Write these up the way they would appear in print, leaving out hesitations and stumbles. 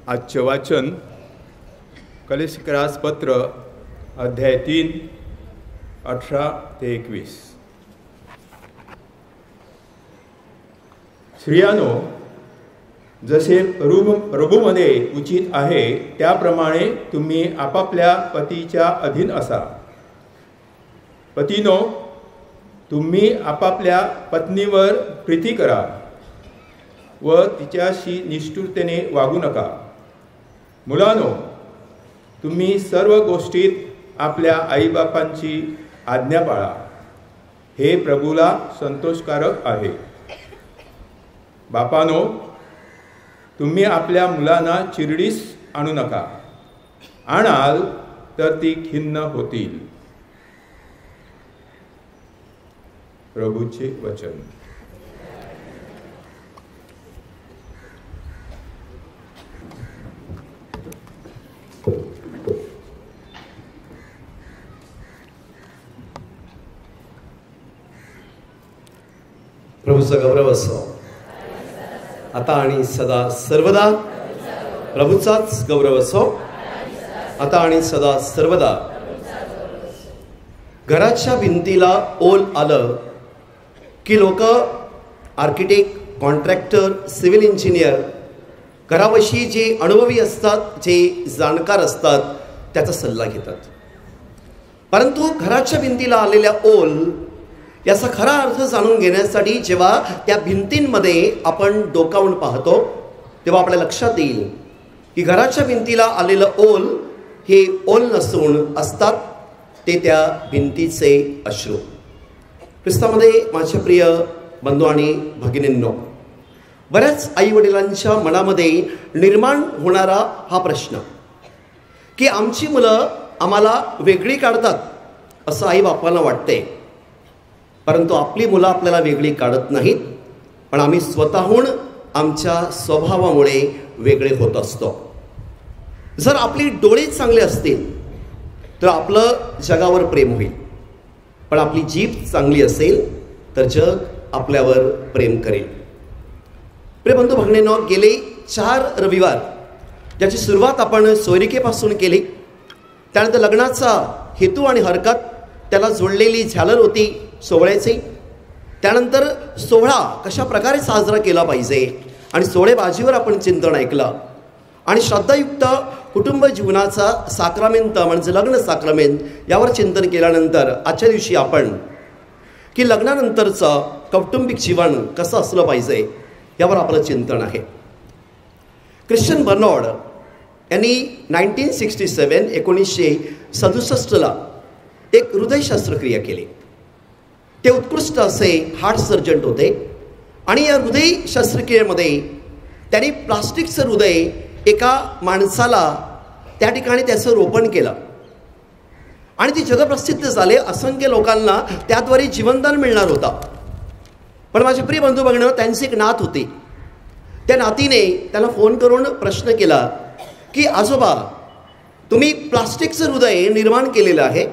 आजचे वाचन कलेशिकरास पत्र अध्याय 3 18 ते 21. स्त्रियांनो, जसे प्रभूमध्ये उचित आहे त्याप्रमाणे तुम्ही आपापल्या पतीच्या अधीन असा. पतीनो, तुम्ही आपापल्या पत्नीवर प्रीती करा व तिच्याशी निष्ठुरतेने वागू नका. मुलांनो, तुम्ही सर्व गोष्टीत आपल्या आईबापांची आज्ञा पाळा, हे प्रभूला संतोषकारक आहे. बापानो, तुम्ही आपल्या मुलांना चिरडीस आणू नका, आणाल तर ती खिन्न होतील. प्रभूचे वचन. प्रभूचा गौरव असो आता आणि सदा सर्वदा. प्रभूचाच गौरव असो आता आणि सदा सर्वदा. घराच्या भिंतीला ओल आलं की लोक आर्किटेक्ट, कॉन्ट्रॅक्टर, सिव्हिल इंजिनियर, घराविषयी जे अनुभवी असतात, जे जाणकार असतात, त्याचा सल्ला घेतात. परंतु घराच्या भिंतीला आलेल्या ओल याचा खरा अर्थ जाणून घेण्यासाठी जेव्हा त्या भिंतींमध्ये आपण डोकावून पाहतो तेव्हा आपल्या लक्षात येईल की घराच्या भिंतीला आलेलं ओल हे ओल नसून असतात ते त्या भिंतीचे अश्रू. ख्रिस्तामध्ये माझे प्रिय बंधू आणि भगिनींनो, बऱ्याच आईवडिलांच्या मनामध्ये निर्माण होणारा हा प्रश्न की आमची मुलं आम्हाला वेगळी काढतात असं आई बापांना वाटते. परंतु आपली मुलं आपल्याला वेगळी काढत नाहीत, पण आम्ही स्वतःहून आमच्या स्वभावामुळे वेगळे होत असतो. जर आपली डोळे चांगले असतील तर आपलं जगावर प्रेम होईल, पण आपली जीभ चांगली असेल तर जग आपल्यावर प्रेम करेल. प्रिय बंधू भगिनींनो, गेले 4 रविवार ज्याची सुरुवात आपण सोयरिकेपासून केली, त्यानंतर लग्नाचा हेतू आणि हरकत, त्याला जोडलेली झालर होती सोहळ्याची, त्यानंतर सोहळा कशा प्रकारे साजरा केला पाहिजे आणि सोहळेबाजीवर आपण चिंतन ऐकलं, आणि श्रद्धायुक्त कुटुंब जीवनाचा साक्रामेंट म्हणजे लग्न साक्रामेंट यावर चिंतन केल्यानंतर आजच्या दिवशी आपण की लग्नानंतरचं कौटुंबिक जीवन कसं असलं पाहिजे यावर आपलं चिंतन आहे. ख्रिश्चन बर्नार्ड यांनी 1967 एक हृदय शस्त्रक्रिया केली. ते उत्कृष्ट असे हार्ट सर्जन होते, आणि या हृदय शस्त्रक्रियेमध्ये त्यांनी प्लास्टिकचं हृदय एका माणसाला त्या ठिकाणी त्याचं रोपण केलं, आणि ती जगप्रसिद्ध झाले. असंख्य लोकांना त्याद्वारे जीवनदान मिळणार होता. पण माझे प्रिय बंधू भगिनी, त्यांची एक नात होती. त्या नातीने त्याला फोन करून प्रश्न केला की आजोबा, तुम्ही प्लास्टिकचं हृदय निर्माण केलेलं आहे,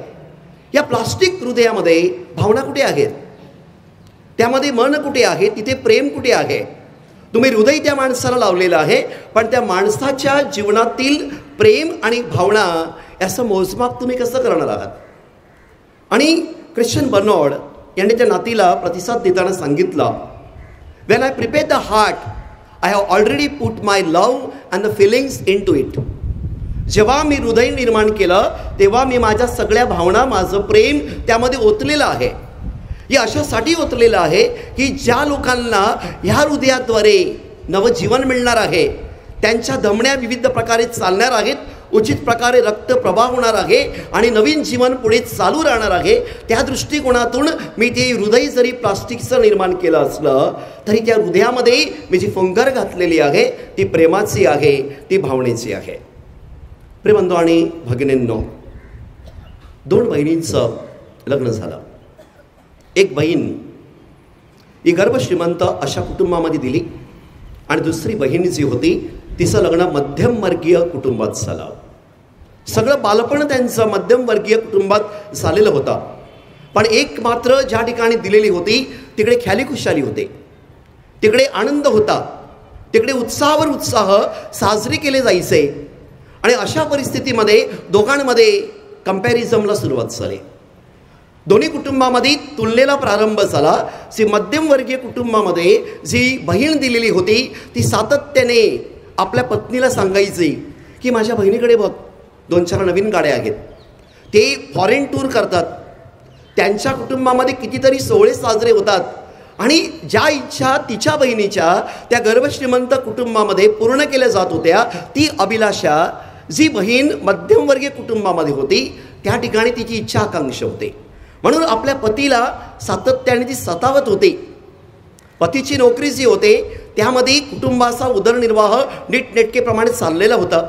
या प्लास्टिक हृदयामध्ये भावना कुठे आहेत? त्यामध्ये मन कुठे आहे? तिथे प्रेम कुठे आहे? तुम्ही हृदय त्या माणसाला लावलेलं आहे, पण त्या माणसाच्या जीवनातील प्रेम आणि भावना याचं मोजमाप तुम्ही कसं करणार आहात? आणि ख्रिश्चन बर्नार्ड यांनी त्या नातीला प्रतिसाद देताना सांगितलं, when I prepare the heart, I have already put my love and the feelings into it. जेव्हा मी हृदय निर्माण केलं तेव्हा मी माझ्या सगळ्या भावना, माझं प्रेम त्यामध्ये ओतलेलं आहे. हे अशासाठी ओतलेलं आहे की ज्या लोकांना ह्या हृदयाद्वारे नवजीवन मिळणार आहे, त्यांच्या धमण्या विविध प्रकारे चालणार आहेत, उचित प्रकारे रक्त प्रवाह होणार आहे आणि नवीन जीवन पुढे चालू राहणार आहे. त्या दृष्टिकोनातून मी ते हृदय जरी प्लास्टिकचं निर्माण केलं असलं तरी त्या हृदयामध्ये मी जी फुंकर घातलेली आहे ती प्रेमाची आहे, ती भावनेची आहे. प्रिय बंधू आणि भगिनींनो, 2 बहिणींचं लग्न झालं. एक बहीण ही गर्भश्रीमंत अशा कुटुंबामध्ये दिली, आणि दुसरी बहीण जी होती तिचं लग्न मध्यमवर्गीय कुटुंबात झालं. सगळं बालपण त्यांचं मध्यमवर्गीय कुटुंबात झालेलं होतं, पण एक मात्र ज्या ठिकाणी दिलेली होती तिकडे ख्याली खुशाली होते, तिकडे आनंद होता, तिकडे उत्साहावर उत्साह साजरे केले जायचे. आणि अशा परिस्थितीमध्ये दोघांमध्ये कंपॅरिझनला सुरुवात झाली. दोन्ही कुटुंबामध्ये तुलनेला प्रारंभ झाला. जी मध्यमवर्गीय कुटुंबामध्ये जी बहीण दिलेली होती ती सातत्याने आपल्या पत्नीला सांगायची की माझ्या बहिणीकडे बघ, 2-4 नवीन गाड्या आहेत, ते फॉरेन टूर करतात, त्यांच्या कुटुंबामध्ये कितीतरी सोहळे साजरे होतात. आणि ज्या इच्छा तिच्या बहिणीच्या त्या गर्भश्रीमंत कुटुंबामध्ये पूर्ण केल्या जात होत्या, ती अभिलाषा जी बहीण मध्यमवर्गीय कुटुंबामध्ये होती त्या ठिकाणी तिची इच्छा आकांक्षा होते. म्हणून आपल्या पतीला सातत्याने ती सतावत होते. पतीची नोकरी जी होते त्यामध्ये कुटुंबाचा उदरनिर्वाह नीटनेटकेप्रमाणे चाललेला होता.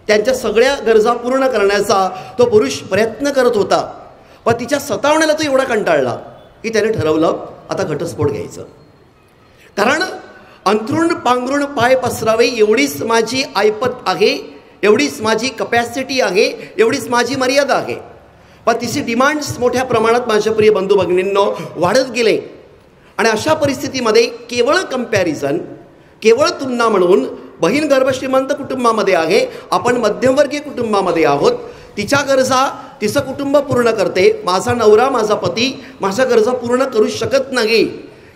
त्यांच्या सगळ्या गरजा पूर्ण करण्याचा तो पुरुष प्रयत्न करत होता. पण तिच्या सतावण्याला तो एवढा कंटाळला की त्याने ठरवलं आता घटस्फोट घ्यायचं. कारण अंथरूण पांघरूण पाय पसरावे एवढीच माझी ऐपत आहे, एवढीच माझी कपॅसिटी आहे, एवढीच माझी मर्यादा आहे. पण तिची डिमांड्स मोठ्या प्रमाणात माझ्या प्रिय बंधू भगिनींनो वाढत गेले. आणि अशा परिस्थितीमध्ये केवळ कंपॅरिझन, केवळ तुलना म्हणून बहीण गर्भश्रीमंत कुटुंबामध्ये आहे, आपण मध्यमवर्गीय कुटुंबामध्ये आहोत, तिच्या गरजा तिचं कुटुंब पूर्ण करते, माझा नवरा माझा पती माझ्या गरजा पूर्ण करू शकत नाही,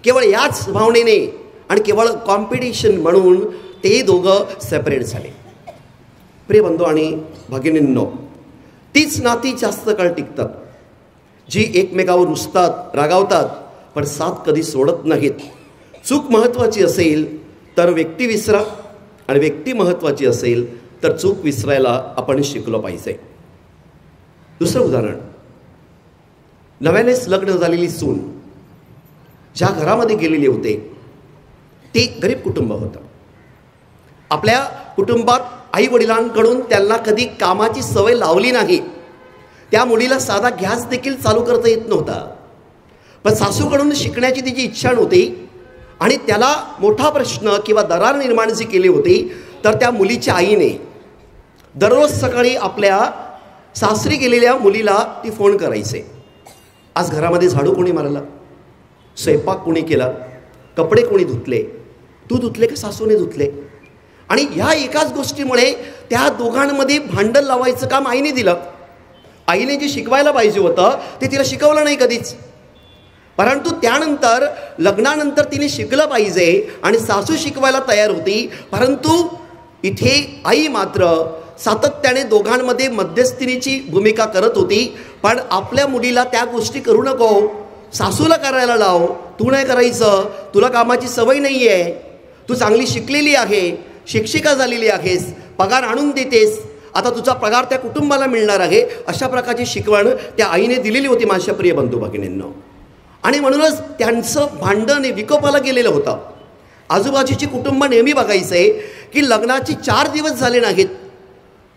केवळ याच भावनेने आणि केवळ कॉम्पिटिशन म्हणून ते दोघं सेपरेट झाले. प्रिय बंधू आणि भगिनींनो, तीच नाती जास्त काळ टिकतात जी एकमेकावर रुसतात, रागावतात, पण साथ कधी सोडत नाहीत. चूक महत्त्वाची असेल तर व्यक्ती विसरा, आणि व्यक्ती महत्त्वाची असेल तर चूक विसरायला आपण शिकलो पाहिजे. दुसरं उदाहरण, नव्यानेच लग्न झालेली सून ज्या घरामध्ये गेलेली होते ते गरीब कुटुंब होतं. आपल्या कुटुंबात आई वडिलांकडून त्यांना कधी कामाची सवय लावली नाही. त्या मुलीला साधा गॅस देखील चालू करता येत नव्हता. पण सासूकडून शिकण्याची तिची इच्छा नव्हती. आणि त्याला मोठा प्रश्न किंवा दरार निर्माण जी केली होती तर त्या मुलीच्या आईने दररोज सकाळी आपल्या सासरी गेलेल्या मुलीला ती फोन करायचे, आज घरामध्ये झाडू कोणी मारला, स्वयंपाक कोणी केला, कपडे कोणी धुतले, तू धुतले का सासूने धुतले. आणि ह्या एकाच गोष्टीमुळे त्या दोघांमध्ये भांडण लावायचं काम आईने दिलं. आईने जे शिकवायला पाहिजे होतं ते तिला शिकवलं नाही कधीच. परंतु त्यानंतर लग्नानंतर तिने शिकलं पाहिजे आणि सासू शिकवायला तयार होती. परंतु इथे आई मात्र सातत्याने दोघांमध्ये मध्यस्थीची भूमिका करत होती. पण आपल्या मुलीला त्या गोष्टी करू नको, सासूला करायला लाव, तू नाही करायचं, तुला कामाची सवय नाही आहे, तू चांगली शिकलेली आहे, शिक्षिका झालेली आहेस, पगार आणून देतेस, आता तुझा पगार त्या कुटुंबाला मिळणार आहे, अशा प्रकारची शिकवण त्या आईने दिलेली होती माझ्या प्रिय बंधू भगिनींनो. आणि म्हणूनच त्यांचं भांडण विकोपाला गेलेलं होतं. आजूबाजूची कुटुंब नेहमी बघायचे की लग्नाची 4 दिवस झाले नाहीत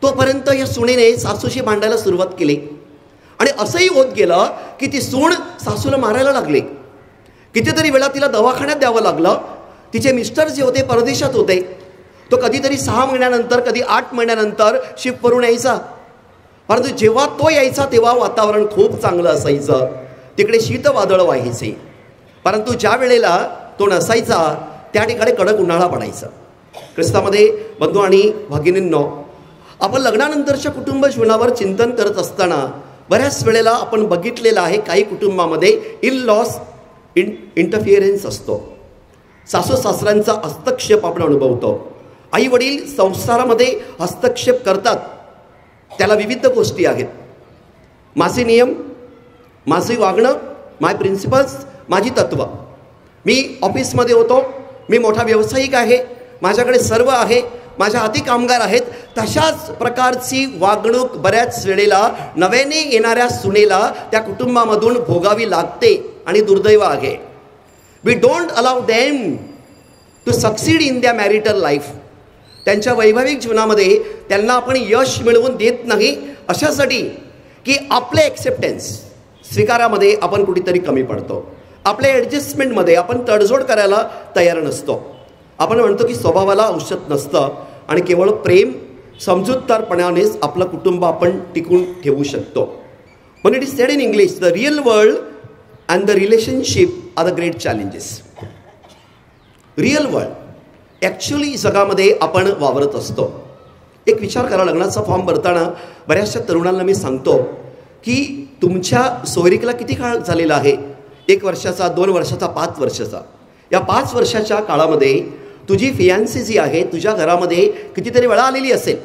तोपर्यंत या सुनेने सासूशी भांडायला सुरुवात केली. आणि असंही होत गेलं की ती सून सासूला मारायला लागली. कितीतरी वेळा तिला दवाखान्यात द्यावं लागलं. तिचे मिस्टर जे होते परदेशात होते, तो कधीतरी 6 महिन्यानंतर, कधी 8 महिन्यानंतर शिफ्टवरून यायचा. परंतु जेव्हा तो यायचा तेव्हा वातावरण खूप चांगलं असायचं, तिकडे शीतवादळ व्हायचे. परंतु ज्या वेळेला तो नसायचा त्या ठिकाणी कडक उन्हाळा पडायचा. ख्रिस्तामध्ये बंधू आणि भगिनींनो, आपण लग्नानंतरच्या कुटुंब जीवनावर चिंतन करत असताना बऱ्याच वेळेला आपण बघितलेलं आहे काही कुटुंबामध्ये इन लॉस इंटरफिअरन्स असतो. सासू सासऱ्यांचा हस्तक्षेप आपण अनुभवतो. आई वडील संसारामध्ये हस्तक्षेप करतात. त्याला विविध गोष्टी आहेत. माझे नियम, माझे वागणं, माय प्रिन्सिपल्स, माझी तत्व. मी ऑफिसमध्ये होतो, मी मोठा व्यावसायिक आहे, माझ्याकडे सर्व आहे, माझ्या हाती कामगार आहेत. तशाच प्रकारची वागणूक बऱ्याच वेळेला नव्याने येणाऱ्या सुनेला त्या कुटुंबामधून भोगावी लागते. आणि दुर्दैव आहे, we don't allow them to succeed in the marital life. त्यांच्या वैवाहिक जीवनामध्ये त्यांना आपण यश मिळवून देत नाही, अशासाठी की आपले ॲक्सेप्टन्स स्वीकारामध्ये आपण कुठेतरी कमी पडतो. आपल्या ॲडजस्टमेंटमध्ये आपण तडजोड करायला तयार नसतो. आपण म्हणतो की स्वभावाला औषध नसतं आणि केवळ प्रेम, समजूतदारपणानेच आपलं कुटुंब आपण टिकून ठेवू शकतो. पण it is said in English, the real world and the relationship are the great challenges. Real world actually जगामध्ये आपण वावरत असतो. एक विचार करा, लग्नाचा फॉर्म भरताना बऱ्याचशा तरुणांना मी सांगतो की तुमच्या सोयरिकेला किती काळ झालेला आहे, 1 वर्षाचा, 2 वर्षाचा, 5 वर्षाचा. या 5 वर्षाच्या काळामध्ये तुझी फियांसी जी आहे तुझ्या घरामध्ये कितीतरी वेळा आलेली असेल,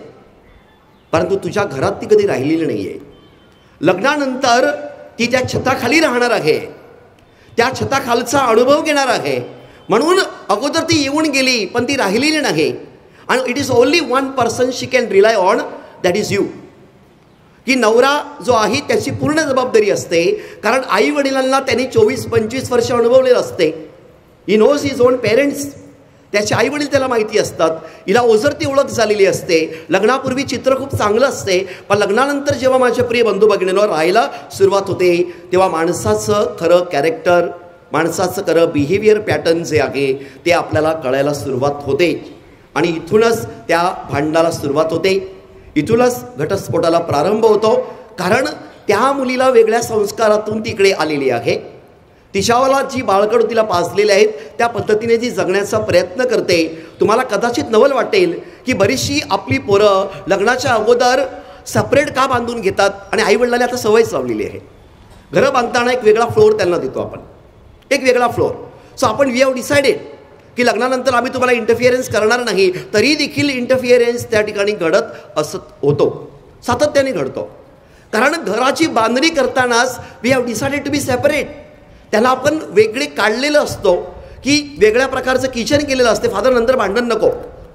परंतु तुझ्या घरात ती कधी राहिलेली नाही आहे. लग्नानंतर ती त्या छताखाली राहणार आहे, त्या छताखालचा अनुभव घेणार आहे. म्हणून अगोदर ती येऊन गेली पण ती राहिलेली नाही. आणि it is only one person she can rely on, that is you. की नवरा जो आहे त्याची पूर्ण जबाबदारी असते, कारण आई वडिलांना त्यांनी 24-25 वर्ष अनुभवलेलं असते. He knows his own parents. त्याचे आई वडील त्याला माहिती असतात. हिला ओझरती ओळख झालेली असते. लग्नापूर्वी चित्र खूप चांगलं असते, पण लग्नानंतर जेव्हा माझ्या प्रिय बंधू भगिनींवर राहायला सुरुवात होते तेव्हा माणसाचं खरं कॅरेक्टर, माणसाचं खरं बिहेवियर पॅटर्न जे आहे ते आपल्याला कळायला सुरुवात होते. आणि इथूनच त्या भांडणाला सुरुवात होते, इथूनच घटस्फोटाला प्रारंभ होतो. कारण त्या मुलीला वेगळ्या संस्कारातून तिकडे आलेली आहे. तिच्यावाला जी बाळकडू तिला पाजलेली आहेत त्या पद्धतीने जी जगण्याचा प्रयत्न करते. तुम्हाला कदाचित नवल वाटेल की बरीचशी आपली पोरं लग्नाच्या अगोदर सेपरेट का बांधून घेतात आणि आईवडिलांनी आता सवयच लावलेली आहे. घरं बांधताना एक वेगळा फ्लोअर त्यांना देतो आपण, एक वेगळा फ्लोअर. सो आपण वी हॅव डिसाइडेड की लग्नानंतर आम्ही तुम्हाला इंटरफिअरन्स करणार नाही, तरी देखील इंटरफिअरन्स त्या ठिकाणी घडत असत होतो, सातत्याने घडतो. कारण घराची बांधणी करतानाच we have decided to be separate. त्याला आपण वेगळे काढलेलं असतो की वेगळ्या प्रकारचं किचन केलेलं असते. फादर नंतर भांडण नको,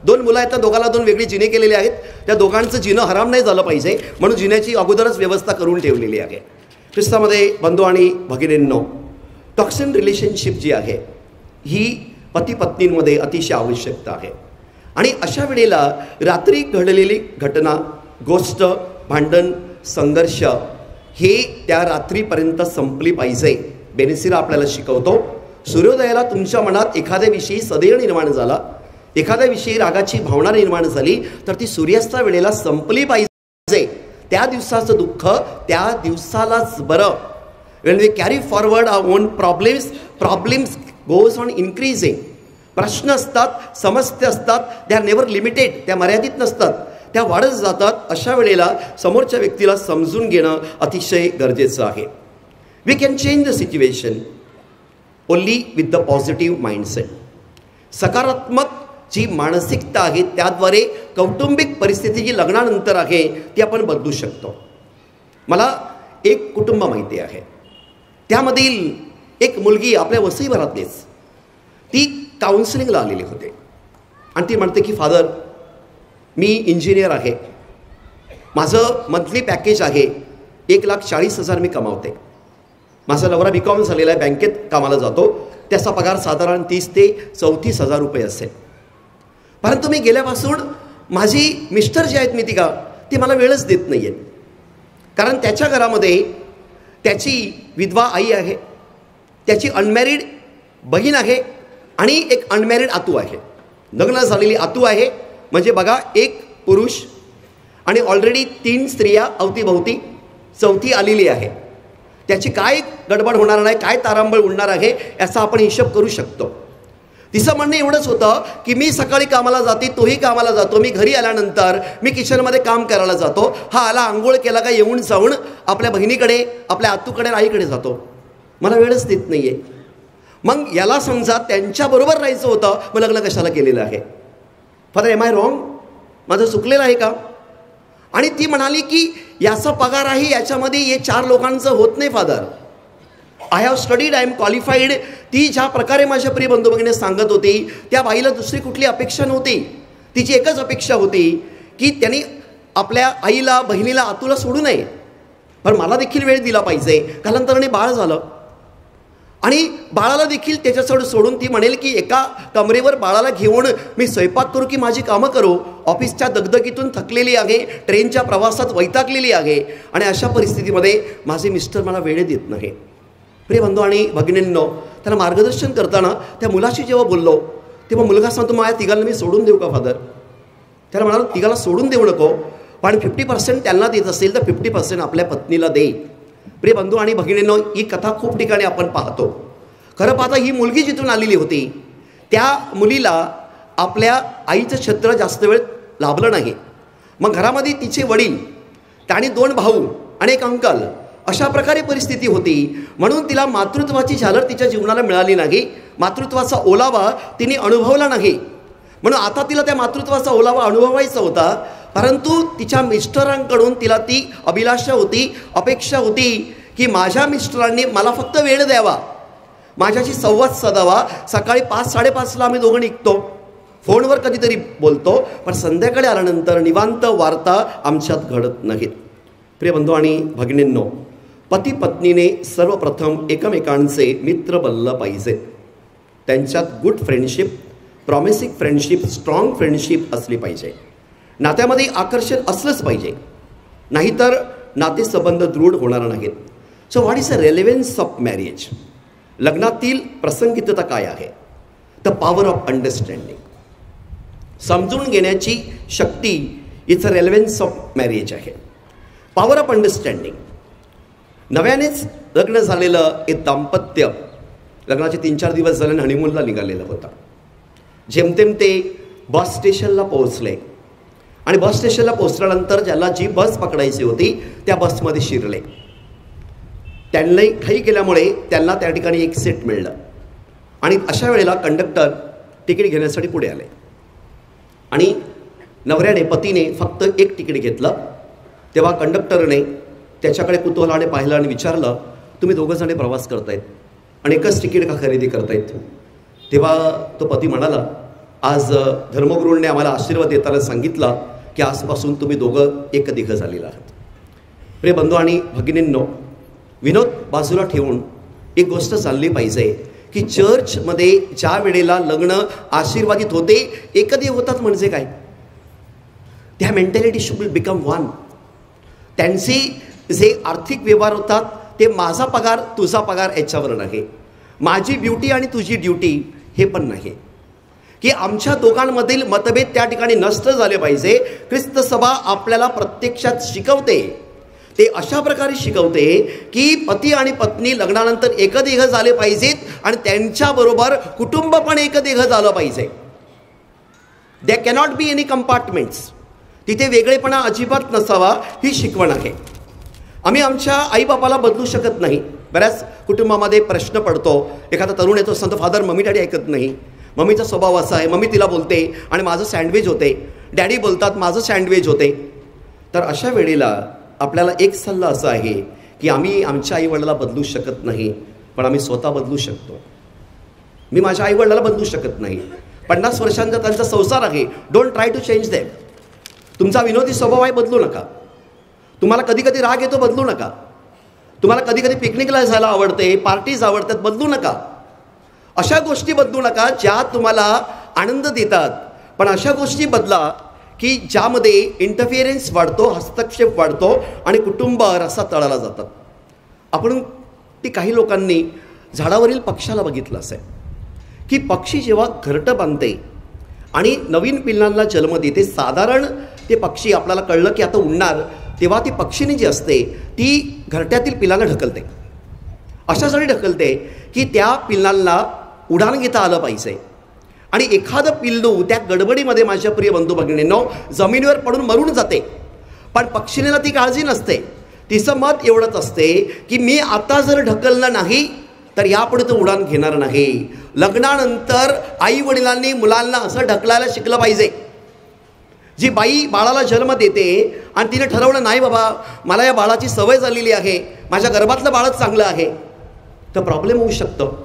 2 मुलं आहेत, त्या दोघाला 2 वेगळी जिने केलेले आहेत. त्या दोघांचं जिनं हराम नाही झालं पाहिजे म्हणून जिन्याची अगोदरच व्यवस्था करून ठेवलेली आहे. ख्रिस्तामध्ये बंधू आणि भगिनींनो, टॉक्सिन रिलेशनशिप जी आहे ही पती पत्नींमध्ये अतिशय आवश्यकता आहे. आणि अशा वेळेला रात्री घडलेली घटना, गोष्ट, भांडण, संघर्ष हे त्या रात्रीपर्यंत संपली पाहिजे. बेनिसिरा आपल्याला शिकवतो, सूर्योदयाला तुमच्या मनात एखाद्याविषयी सदैव निर्माण झाला, एखाद्याविषयी रागाची भावना निर्माण झाली तर ती सूर्यास्ता वेळेला संपली पाहिजे. त्या दिवसाचं दुःख त्या दिवसालाच बरं. When we carry forward our own problems goes on increasing. प्रश्न असतात, समस्या असतात, दे आर नेव्हर लिमिटेड, त्या मर्यादित नसतात, त्या वाढत जातात. अशा वेळेला समोरच्या व्यक्तीला समजून घेणं अतिशय गरजेचं आहे. We can change the situation only with the positive mindset. सकारात्मक जी मानसिकता आहे त्याद्वारे कौटुंबिक परिस्थिती जी लग्नानंतर आहे ती आपण बदलू शकतो. मला एक कुटुंब माहिती आहे, त्यामधील एक मुलगी आपल्या वसईभरातलीच, ती काउन्सिलिंगला आलेली होते आणि ती म्हणते की फादर, मी इंजिनियर आहे, माझं मंथली पॅकेज आहे 1,40,000 मी कमावते. माझा नवरा BCom झालेला आहे, बँकेत कामाला जातो, त्याचा पगार साधारण 30,000 ते 34,000 रुपये असेल. परंतु मी गेल्यापासून माझी मिस्टर जे आहेत मी ती मला वेळच देत नाही आहेत. कारण त्याच्या घरामध्ये त्याची विधवा आई आहे, त्याची अनमॅरिड बहीण आहे आणि एक अनमॅरिड आतू आहे. लग्न झालेली आतू आहे म्हणजे बघा, एक पुरुष आणि ऑलरेडी 3 स्त्रिया अवतीभवती, 4थी आलेली आहे. त्याची काय गडबड होणार नाही, काय तारांबळ उडणार आहे याचा आपण हिशोब करू शकतो. तिचं म्हणणं एवढंच होतं की मी सकाळी कामाला जाते, तोही कामाला जातो, मी घरी आल्यानंतर मी किचनमध्ये काम करायला जातो, हा आला आंघोळ केला का येऊन जाऊन आपल्या बहिणीकडे, आपल्या आतूकडे, आईकडे जातो, मला वेळच देत नाही आहे. मग याला समजा त्यांच्याबरोबर राहायचं होतं, मग लग्न कशाला केलेलं आहे? Father, am I wrong? माझं चुकलेलं आहे का? आणि ती म्हणाली की याचा पगार आहे, याच्यामध्ये हे 4 लोकांचं होत नाही father. I have studied, I am qualified. ती ज्या प्रकारे माझ्या प्रिय बंधू भगिनी सांगत होती त्या बाईला दुसरी कुठली अपेक्षा नव्हती. तिची एकच अपेक्षा होती की त्यांनी आपल्या आईला, बहिणीला, आतूला सोडू नये, पण मला देखील वेळ दिला पाहिजे. कालांतराने बाळ झालं आणि बाळाला देखील त्याच्यासोड सोडून ती म्हणेल की एका कमरेवर बाळाला घेऊन मी स्वयंपाक करू की माझी कामं करू. ऑफिसच्या दगदगीतून थकलेली आहे, ट्रेनच्या प्रवासात वैतागलेली आहे आणि अशा परिस्थितीमध्ये माझे मिस्टर मला वेळ देत नाही. प्रिय बंधू आणि भगिनींनो, त्याला मार्गदर्शन करताना त्या मुलाशी जेव्हा बोललो तेव्हा मुलगा सांगतो, माझ्या तिघांना मी सोडून देऊ का फादर? त्याला म्हणाला, तिघाला सोडून देऊ नको, पण 50% त्यांना देत असेल तर 50% आपल्या पत्नीला दे. प्रिय बंधू आणि भगिनींनो, ही कथा खूप ठिकाणी आपण पाहतो. खरं पाहता ही मुलगी जिथून आलेली होती त्या मुलीला आपल्या आईचं छत्र जास्त वेळ लाभलं नाही. मग घरामध्ये तिचे वडील, आणि 2 भाऊ आणि 1 अंकल, अशा प्रकारे परिस्थिती होती. म्हणून तिला मातृत्वाची झालर तिच्या जीवनाला मिळाली नाही. मातृत्वाचा ओलावा तिने अनुभवला नाही. म्हणून आता तिला त्या मातृत्वाचा ओलावा अनुभवायचा होता. परंतु तिच्या मिस्टरांकडून तिला ती अभिलाषा होती, अपेक्षा होती की माझ्या मिस्टरांनी मला फक्त वेळ द्यावा, माझ्याशी संवाद साधावा. सकाळी 5-5:30ला आम्ही दोघं निघतो, फोनवर कधीतरी बोलतो, पण संध्याकाळी आल्यानंतर निवांत वार्ता आमच्यात घडत नाहीत. प्रिय बंधू आणि भगिनींनो, पती पत्नीने सर्वप्रथम एकमेकांचे मित्र बनलं पाहिजे. त्यांच्यात good friendship, promising friendship, strong friendship असली पाहिजे. नात्यामध्ये आकर्षण असलंच पाहिजे, नाहीतर नातेसंबंध दृढ होणार नाहीत. So what is the relevance of marriage? लग्नातील प्रसंगितता काय आहे? The power of understanding. समजून घेण्याची शक्ती it's a relevance of marriage आहे. Power of understanding. नव्यानेच लग्न झालेलं एक दाम्पत्य लग्नाचे 3-4 दिवस झाल्याने हनीमूनला निघालेलं होतं. जेमतेम ते बस स्टेशनला पोहोचले आणि बस स्टेशनला पोहोचल्यानंतर ज्याला जी बस पकडायची होती त्या बसमध्ये शिरले. त्यांनी घाई केल्यामुळे त्यांना त्या ठिकाणी एक सीट मिळलं आणि अशा वेळेला कंडक्टर तिकीट घेण्यासाठी पुढे आले आणि नवऱ्याने, पतीने फक्त 1 तिकीट घेतलं. तेव्हा कंडक्टरने त्याच्याकडे कुतूहलाने पाहिलं आणि विचारलं, तुम्ही 2 जण प्रवास करतायत आणि एकच तिकीट का खरेदी करतायत? तेव्हा तो पती म्हणाला, आज धर्मगुरूंनी आम्हाला आशीर्वाद देताना सांगितलं की आजपासून तुम्ही दोघं एक दिघ झालेला आहात. प्रिय बंधू आणि भगिनींनो, विनोद बाजूला ठेवून एक गोष्ट चालली पाहिजे की चर्चमध्ये ज्या वेळेला लग्न आशीर्वादित होते, एकदेव होतात म्हणजे काय? त्या मेंटॅलिटी शुड बिकम वन. त्यांचे जे आर्थिक व्यवहार होतात ते माझा पगार तुझा पगार याच्यावर नाही, माझी ड्युटी आणि तुझी ड्युटी हे पण नाही, की आमच्या दोघांमधील मतभेद त्या ठिकाणी नष्ट झाले पाहिजे. ख्रिस्त सभा आपल्याला प्रत्यक्षात शिकवते, ते अशा प्रकारे शिकवते की पती आणि पत्नी लग्नानंतर एकदेह झाले पाहिजेत आणि त्यांच्याबरोबर कुटुंब पण एकदेह झालं पाहिजे. दे कॅनॉट बी एनी कंपार्टमेंट्स. तिथे वेगळेपणा अजिबात नसावा, ही शिकवण आहे. आम्ही आमच्या आईबापाला बदलू शकत नाही. बऱ्याच कुटुंबामध्ये प्रश्न पडतो, एखादा तरुण येतो, सांगतो फादर मम्मी डॅडी ऐकत नाही, मम्मीचा स्वभाव असा आहे, मम्मी तिला बोलते आणि माझं सँडविच होते, डॅडी बोलतात माझं सँडविच होते. तर अशा वेळेला आपल्याला एक सल्ला असा आहे की आम्ही आमच्या आईवडिलाला बदलू शकत नाही, पण आम्ही स्वतः बदलू शकतो. मी माझ्या आईवडिलाला बदलू शकत नाही, 50 वर्षांचा त्यांचा संसार आहे. Don't try to change them. तुमचा विनोदी स्वभाव आहे, बदलू नका. तुम्हाला कधी कधी राग येतो, बदलू नका. तुम्हाला कधी कधी पिकनिकला जायला आवडते, पार्टीज आवडतात, बदलू नका. अशा गोष्टी बदलू नका ज्या तुम्हाला आनंद देतात, पण अशा गोष्टी बदला की ज्यामध्ये इंटरफिअरन्स वाढतो, हस्तक्षेप वाढतो आणि कुटुंब रसातळाला जातात. आपण ती काही लोकांनी झाडावरील पक्ष्याला बघितलं असेल की पक्षी जेव्हा घरटं बांधते आणि नवीन पिल्लांना जन्म देते, साधारण ते पक्षी आपल्याला कळलं की आता उडणार, तेव्हा ती पक्षीने जी असते ती घरट्यातील पिल्लांना ढकलते. अशासाठी ढकलते की त्या पिल्लांना उडान घेता आलं पाहिजे. आणि एखादं पिल्लू त्या गडबडीमध्ये, माझ्या प्रिय बंधू भगिनींनो, जमिनीवर पडून मरून जाते, पण पक्षीनेला ती काळजी नसते. तिचं मत एवढंच असते की मी आता जर ढकललं नाही तर यापुढे तो उडान घेणार नाही. लग्नानंतर आई वडिलांनी मुलांना असं ढकलायला शिकलं पाहिजे. जी बाई बाळाला जन्म देते आणि तिने ठरवलं नाही बाबा मला या बाळाची सवय झालेली आहे, माझ्या गर्भातलं बाळच चांगलं आहे, तर प्रॉब्लेम होऊ शकतं.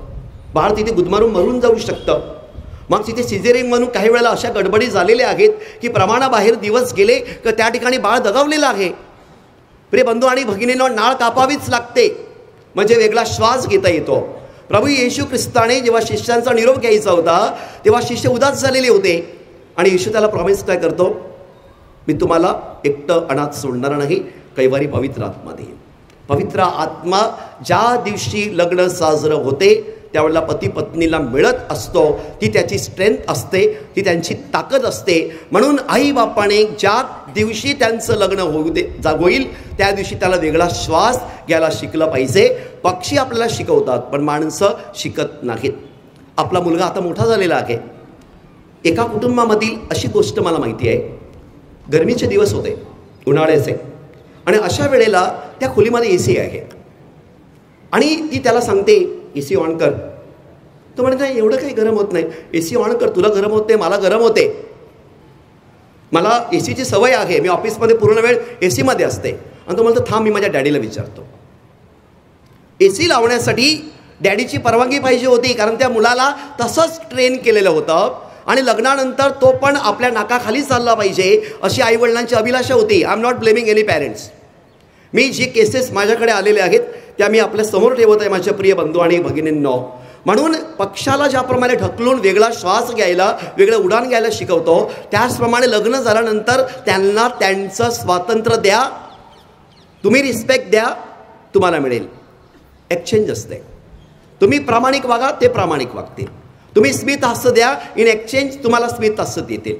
बाळ तिथे गुदमारून मरून जाऊ शकतं. मग तिथे सिझेरिंग म्हणून काही वेळेला अशा गडबडी झालेल्या आहेत की प्रमाणाबाहेर दिवस गेले तर त्या ठिकाणी बाळ दगावलेलं आहे. प्रिय बंधू आणि भगिनींनो, नाळ कापावीच लागते म्हणजे वेगळा श्वास घेता येतो. प्रभू येशू ख्रिस्ताने जेव्हा शिष्यांचा निरोप घ्यायचा होता तेव्हा शिष्य उदास झालेले होते आणि येशू त्याला प्रॉमिस काय करतो, मी तुम्हाला एकटं अनाथ सोडणार नाही, कैवारी पवित्र आत्मा देईल. पवित्र आत्मा ज्या दिवशी लग्न साजरं होते त्यावेळेला पती पत्नीला मिळत असतो, ती त्याची स्ट्रेंथ असते, ती त्यांची ताकद असते. म्हणून आई बापाने ज्या दिवशी त्यांचं लग्न होईल त्या दिवशी त्याला वेगळा श्वास घ्यायला शिकलं पाहिजे. पक्षी आपल्याला शिकवतात पण माणसं शिकत नाहीत. आपला मुलगा आता मोठा झालेला आहे, एका कुटुंबामधील अशी गोष्ट मला माहिती आहे. गरमीचे दिवस होते, उन्हाळ्याचे, आणि अशा वेळेला त्या खोलीमध्ये AC आहे आणि ती त्याला सांगते AC ऑन कर. तो म्हणत नाही, एवढं काही गरम होत नाही, AC ऑन कर, तुला गरम होते, मला गरम होते, मला ACची सवय आहे, मी ऑफिसमध्ये पूर्ण वेळ AC मध्ये असते. आणि तो म्हणतो थांब, मी माझ्या डॅडीला विचारतो. AC लावण्यासाठी डॅडीची परवानगी पाहिजे होती, कारण त्या मुलाला तसंच ट्रेन केलेलं होतं आणि लग्नानंतर तो पण आपल्या नाकाखाली चालला पाहिजे अशी आईवडिलांची अभिलाषा होती. I am not blaming any parents. मी जे केसेस माझ्याकडे आलेले आहेत त्या मी आपल्या समोर ठेवत आहे माझ्या प्रिय बंधू आणि भगिनींनो. म्हणून पक्षाला ज्याप्रमाणे ढकलून वेगळा श्वास घ्यायला, वेगळं उडान घ्यायला शिकवतो, त्याचप्रमाणे लग्न झाल्यानंतर त्यांना त्यांचं स्वातंत्र्य द्या, तुम्ही रिस्पेक्ट द्या, तुम्हाला मिळेल. एक्सचेंज असते. तुम्ही प्रामाणिक वागा, ते प्रामाणिक वागतील. तुम्ही स्मित हास्य द्या, इन एक्सचेंज तुम्हाला स्मित हास्य देतील.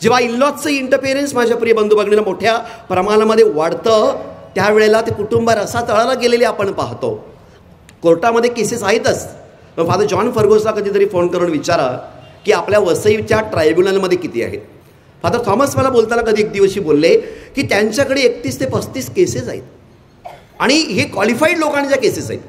जेव्हा इनलॉजचं इंटरफेरन्स माझ्या प्रिय बंधू भगिनींना मोठ्या प्रमाणामध्ये वाढतं, त्यावेळेला ते कुटुंब रसातळाला गेलेले आपण पाहतो. कोर्टामध्ये केसेस आहेतच. फादर जॉन फर्गोसला कधीतरी फोन करून विचारा की आपल्या वसईच्या ट्रायब्युनलमध्ये किती आहेत. फादर थॉमस मला बोलताना कधी एक दिवशी बोलले की त्यांच्याकडे 31 ते 35 केसेस आहेत आणि हे क्वालिफाईड लोकांच्या केसेस आहेत.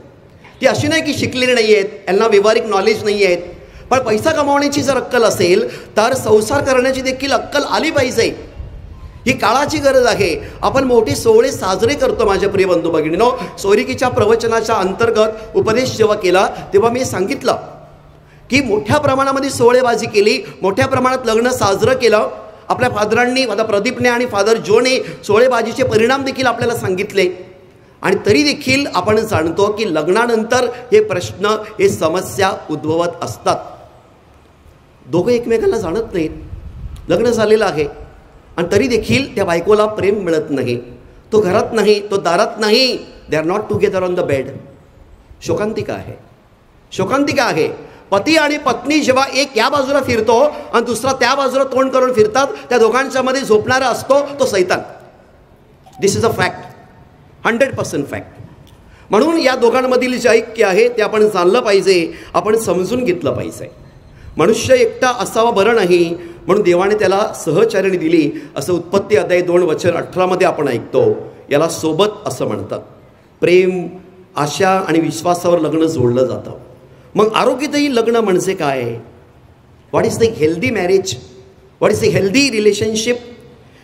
ती अशी नाही की शिकलेले नाही आहेत, यांना व्यावहारिक नॉलेज नाही आहेत, पण पैसा कमावण्याची जर अक्कल असेल तर संसार करण्याची देखील अक्कल आली पाहिजे. ही काळाची गरज आहे. आपण मोठे सोहळे साजरे करतो माझ्या प्रिय बंधू भगिनींनो. सोयरिकीच्या प्रवचनाच्या अंतर्गत उपदेश जेव्हा केला तेव्हा मी सांगितलं की मोठ्या प्रमाणामध्ये सोहळेबाजी केली, मोठ्या प्रमाणात लग्न साजरं केलं. आपल्या फादरांनी, फादर प्रदीपने आणि फादर जोने सोहळेबाजीचे परिणाम देखील आपल्याला सांगितले. आणि तरी देखील आपण जाणतो की लग्नानंतर हे प्रश्न, हे समस्या उद्भवत असतात. दोघं एकमेकांना जाणत नाहीत. लग्न झालेलं आहे आणि तरी देखील त्या बायकोला प्रेम मिळत नाही, तो घरात नाही, तो दारात नाही. They are not together on the bed. शोकांतिका आहे, शोकांतिका आहे. पती आणि पत्नी जेव्हा एक या बाजूला फिरतो आणि दुसरा त्या बाजूला तोंड करून फिरतात, त्या दोघांच्या मध्ये झोपणारा असतो तो सैतान. दिस इज अ फॅक्ट, 100% फॅक्ट. म्हणून या दोघांमधील जे ऐक्य आहे ते आपण जाणलं पाहिजे, आपण समजून घेतलं पाहिजे. मनुष्य एकटा असावा बरं नाही, म्हणून देवाने त्याला सहचारिणी दिली, असं उत्पत्ती अध्याय 2:18 मध्ये आपण ऐकतो. याला सोबत असं म्हणतात. प्रेम, आशा आणि विश्वासावर लग्न जोडलं जातं. मग आरोग्यदायी लग्न म्हणजे काय? What is the healthy marriage? What is the healthy relationship?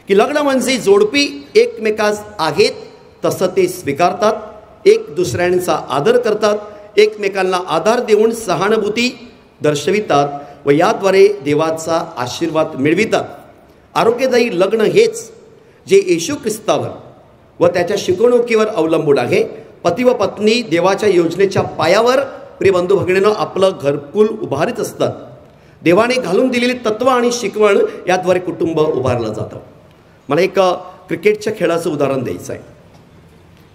की लग्न म्हणजे जोडपी एकमेकास आहेत तसं ते स्वीकारतात, एक दुसऱ्यांचा आदर करतात, एकमेकांना आधार देऊन सहानुभूती दर्शवितात व याद्वारे देवाचा आशीर्वाद मिळवितात. आरोग्यदायी लग्न हेच जे येशू ख्रिस्तावर व त्याच्या शिकवणुकीवर अवलंबून आहे. पती व पत्नी देवाच्या योजनेच्या पायावर प्रिय बंधू भगिनींनो आपलं घरकुल उभारीत असतात. देवाने घालून दिलेली तत्त्व आणि शिकवण याद्वारे कुटुंब उभारलं जातं. मला एक क्रिकेटच्या खेळाचं उदाहरण द्यायचं आहे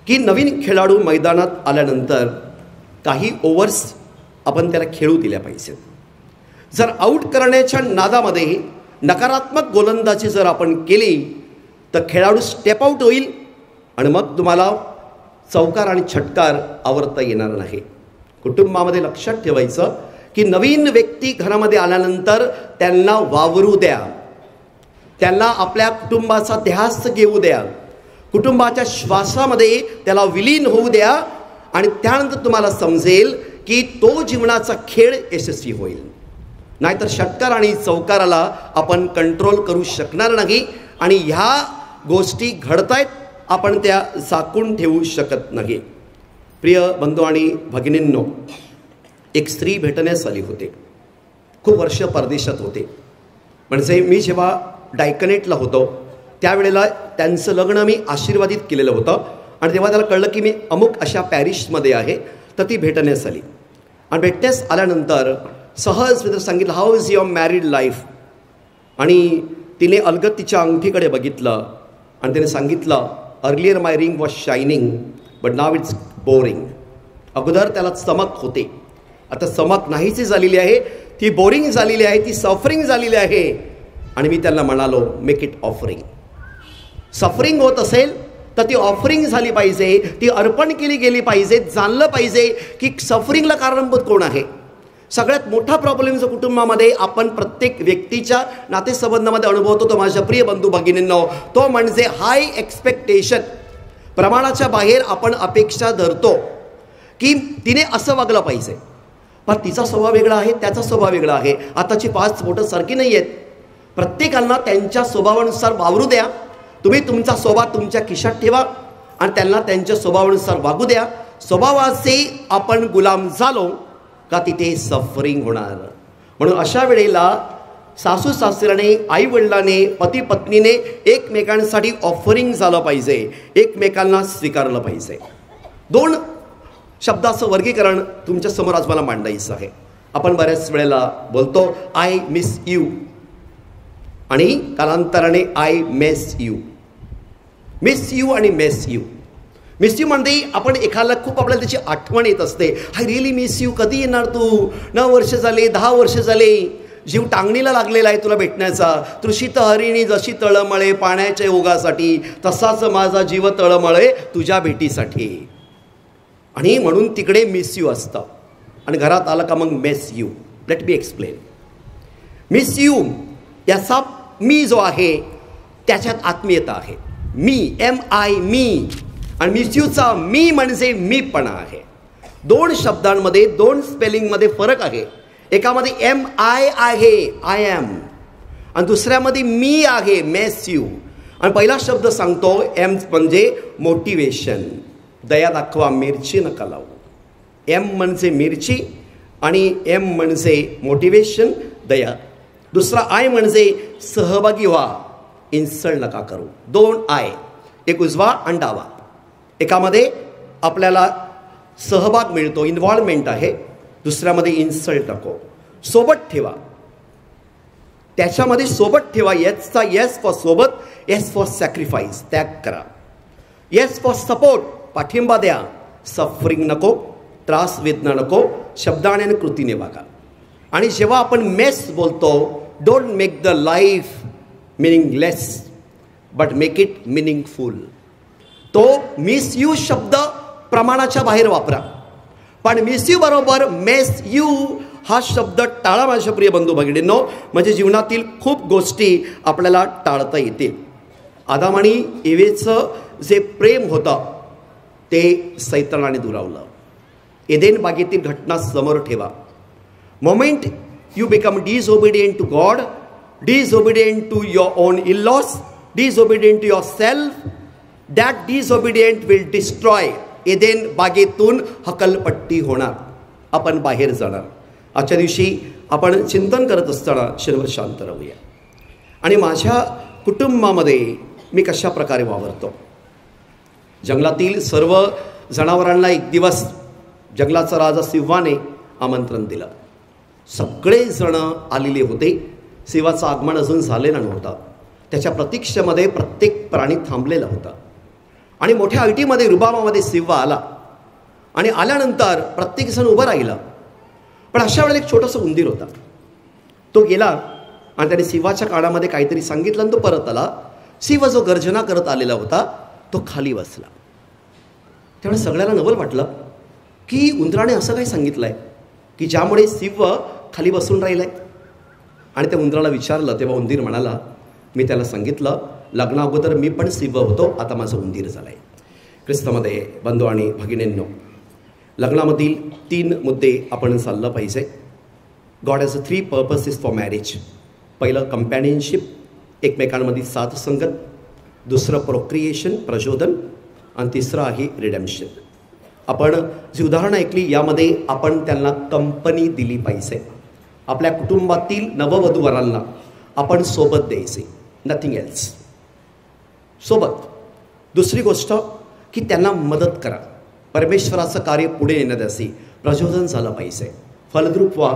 की नवीन खेळाडू मैदानात आल्यानंतर काही ओव्हर्स आपण त्याला खेळू दिल्या पाहिजेत. जर आऊट करण्याच्या नादामध्ये नकारात्मक गोलंदाजी जर आपण केली तर खेळाडू स्टेप आऊट होईल आणि मग तुम्हाला चौकार आणि षटकार आवरता येणार नाही. कुटुंबामध्ये लक्षात ठेवायचं की नवीन व्यक्ती घरामध्ये आल्यानंतर त्यांना वावरू द्या, त्यांना आपल्या कुटुंबाचा ध्यास घेऊ द्या, कुटुंबाच्या श्वासामध्ये त्याला विलीन होऊ द्या आणि त्यानंतर तुम्हाला समजेल की तो जीवनाचा खेळ यशस्वी होईल. नाहीतर षटकार आणि चौकाराला आपण कंट्रोल करू शकणार नाही आणि ह्या गोष्टी घडतायत, आपण त्या झाकून ठेवू शकत नाही. प्रिय बंधू आणि भगिनींनो, एक स्त्री भेटण्यास आली होते. खूप वर्ष परदेशात होते. म्हणजे मी जेव्हा डायकनेटला होतो त्यावेळेला त्यांचं लग्न मी आशीर्वादित केलेलं होतं आणि तेव्हा त्याला कळलं की मी अमुक अशा पॅरिसमध्ये आहे. तर ती भेटण्यास आली आणि भेटण्यास आल्यानंतर सहज मी सांगितलं how is your married life. आणि तिने अलगद तिच्या अंगठीकडे बघितलं आणि तिने सांगितलं earlier my ring was shining but now it's boring. अगोदर त्याला चमक होते, आता चमक नाहीशी झालेली आहे, ती बोरिंग झालेली आहे, ती सफरिंग झालेली आहे. आणि मी त्यांना म्हणालो मेक इट ऑफरिंग. सफरिंग होत असेल तर ती ऑफरिंग झाली पाहिजे, ती अर्पण केली गेली पाहिजे. जाणलं पाहिजे की सफरिंगला कारणीभूत कोण आहे. सगळ्यात मोठा प्रॉब्लेम जो कुटुंबामध्ये आपण प्रत्येक व्यक्तीच्या नातेसंबंधामध्ये अनुभवतो तो माझ्या प्रिय बंधू भगिनींनो, तो म्हणजे हाय एक्सपेक्टेशन. प्रमाणाच्या बाहेर आपण अपेक्षा धरतो की तिने असं वागलं पाहिजे, पण तिचा स्वभाव वेगळा आहे, त्याचा स्वभाव वेगळा आहे. आताची 5 बोटं सारखी नाही आहेत. प्रत्येकाला त्यांच्या स्वभावानुसार वावरू द्या. तुम्ही तुमचा स्वभाव तुमच्या खिशात ठेवा आणि त्यांना त्यांच्या स्वभावानुसार वागू द्या. स्वभावाचे आपण गुलाम झालो का तिथे सफरिंग होणार. म्हणून अशा वेळेला सासू सासऱ्याने, आई वडिलाने, पती पत्नीने एकमेकांसाठी ऑफरिंग झालं पाहिजे, एकमेकांना स्वीकारलं पाहिजे. 2 शब्दाचं वर्गीकरण तुमच्यासमोर आज मला मांडायचं आहे. आपण बऱ्याच वेळेला बोलतो आय मिस यू आणि कालांतराने I mess you. Miss you आणि मेस यू. मिस यू म्हणजे आपण एखाद्याला खूप आपल्याला त्याची आठवण येत असते. I really miss you. कधी येणार तू? 9 वर्ष झाले, 10 वर्ष झाले, जीव टांगणीला लागलेला आहे तुला भेटण्याचा. तृषित हरिणी जशी तळमळे पाण्याच्या ओघासाठी, तसाच माझा जीव तळमळे तुझ्या भेटीसाठी. आणि म्हणून तिकडे मिस यू असतं आणि घरात आलं का मग mess you. Let me explain. Miss you याचा मी जो आहे त्याच्यात आत्मीयता आहे. मी, MI, मी. आणि मिस यूचा मी म्हणजे मीपणा आहे. 2 शब्दांमध्ये, 2 स्पेलिंगमध्ये फरक आहे. एकामध्ये MI आहे, आय एम, आणि दुसऱ्यामध्ये मी आहे, मेस यू. आणि पहिला शब्द सांगतो एम म्हणजे मोटिवेशन. दया दाखवा, मिरची नका लावू. M म्हणजे मिरची आणि M म्हणजे मोटिवेशन, दया. दुसरा आय म्हणजे सहभागी व्हा, इन्सल्ट नका करू. 2 आय, एक उजवा आणि डावा. एकामध्ये आपल्याला सहभाग मिळतो, इन्व्हॉल्वमेंट आहे. दुसऱ्यामध्ये इन्सल्ट नको. सोबत ठेवा, त्याच्यामध्ये सोबत ठेवा. येसचा येस फॉर सोबत, येस फॉर सॅक्रिफाईस, त्याग करा. येस फॉर सपोर्ट, पाठिंबा द्या. सफरिंग नको, त्रास वेदना नको. शब्दाने आणि कृतीने वागा. आणि जेव्हा आपण मेस बोलतो, don't make the life meaningless but make it meaningful. तो मिस यू शब्द प्रमाणाच्या बाहेर वापरा, पण मिस यू बरोबर मेस यू हा शब्द टाळा माझ्या प्रिय बंधू भगिनींनो. म्हणजे जीवनातील खूप गोष्टी आपल्याला टाळता येतील. आदाम आणि एवेचं जे प्रेम होतं ते सैतानाने दुरावलं. एदेन बागेतील घटना समोर ठेवा. Moment you become disobedient to God, disobedient to your own in-laws, disobedient to your self, that disobedient will destroy. Eden बागेतून हकलपट्टी होणार, आपण बाहेर जाणार. आजच्या दिवशी आपण चिंतन करत असताना क्षणभर शांत राहूया. आणि माझ्या कुटुंबामध्ये मी कशा प्रकारे वावरतो. जंगलातील सर्व जनावरांना एक दिवस जंगलाचा राजा सिंहाने आमंत्रण दिलं. सगळेजण आलेले होते. सिंहाचं आगमन अजून झालेलं नव्हतं. त्याच्या प्रतीक्षेमध्ये प्रत्येक प्राणी थांबलेला होता. आणि मोठ्या ऐटीमध्ये रुबाबामध्ये सिंह आला. आणि आल्यानंतर प्रत्येकजण उभं राहिलं. पण अशा वेळेला एक छोटंसं उंदीर होता. तो गेला आणि त्याने सिंहाच्या कानामध्ये काहीतरी सांगितलं आणि तो परत आला. सिंह जो गर्जना करत आलेला होता तो खाली बसला. त्यामुळे सगळ्यांना नवल वाटलं की उंदराने असं काही सांगितलं आहे की ज्यामुळे सिंह खाली बसून राहिला आहे. आणि त्या उंदराला विचारलं तेव्हा उंदीर म्हणाला, मी त्याला सांगितलं लग्नाअगोदर मी पण सिंह होतो, आता माझं उंदीर झालं आहे. ख्रिस्तामध्ये बंधू आणि भगिनींनो, लग्नामधील 3 मुद्दे आपण चाललं पाहिजे. God has 3 purposes for marriage. पहिलं कंपॅनियनशिप, एकमेकांमध्ये साथ संगत. दुसरं प्रोक्रिएशन, प्रचोदन. आणि तिसरं आहे रिडेम्पशन. आपण जी उदाहरणं ऐकली यामध्ये आपण त्यांना कंपनी दिली पाहिजे. आपल्या कुटुंबातील नववधूवरांना आपण सोबत द्यायचे, नथिंग एल्स. सोबत. दुसरी गोष्ट की त्यांना मदत करा. परमेश्वराचं कार्य पुढे नेण्यासाठी प्रचोदन झालं पाहिजे. फलद्रूप व्हा,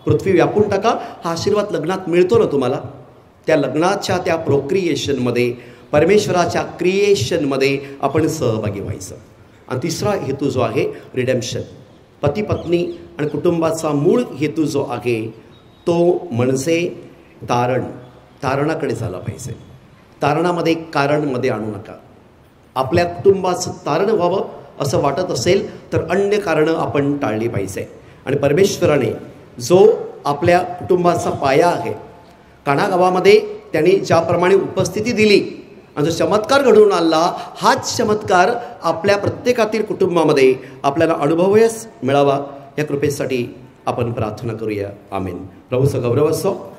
पृथ्वी व्यापून टाका. हा आशीर्वाद लग्नात मिळतो ना तुम्हाला. त्या लग्नाच्या त्या प्रोक्रिएशनमध्ये, परमेश्वराच्या क्रिएशनमध्ये आपण सहभागी व्हायचं. आणि तिसरा हेतू जो आहे रिडेम्पशन. पती पत्नी आणि कुटुंबाचा मूळ हेतू जो आहे तो म्हणजे तारणाकडे झाला पाहिजे. तारणामध्ये कारणमध्ये आणू नका. आपल्या कुटुंबाचं तारण व्हावं असं वाटत असेल तर अन्य कारणं आपण टाळली पाहिजे. आणि परमेश्वराने जो आपल्या कुटुंबाचा पाया आहे. काणा गावामध्ये त्यांनी ज्याप्रमाणे उपस्थिती दिली आणि जो चमत्कार घडवून आणला, हाच चमत्कार आपल्या प्रत्येकातील कुटुंबामध्ये आपल्याला अनुभवायच मिळावा, या कृपेसाठी आपण प्रार्थना करूया. आमेन. प्रभूचा गौरव असो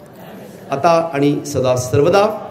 आता आणि सदा सर्वदा.